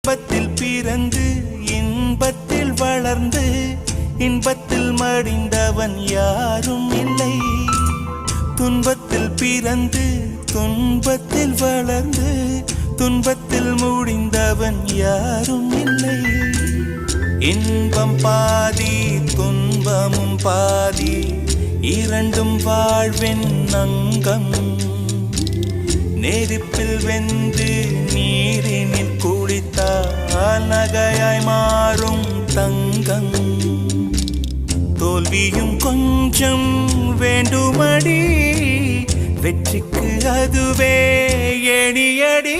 இன்பத்தில் பிறந்து இன்பத்தில் வளர்ந்து இன்பத்தில் மடிந்தவன் யாரும் இல்லை. துன்பத்தில் பிறந்து துன்பத்தில் வளர்ந்து துன்பத்தில் முடிந்தவன் யாரும் இல்லை. இன்பம் பாதி துன்பமும் பாதி இரண்டும் வாழ்வின் அங்கம். நெருப்பில் வெந்து நீரினில் குளித்தால் நகையாய் மாறும் தங்கம். தோல்வியும் கொஞ்சம் வேண்டுமடி, வெற்றிக்கு அதுவே எணியடி.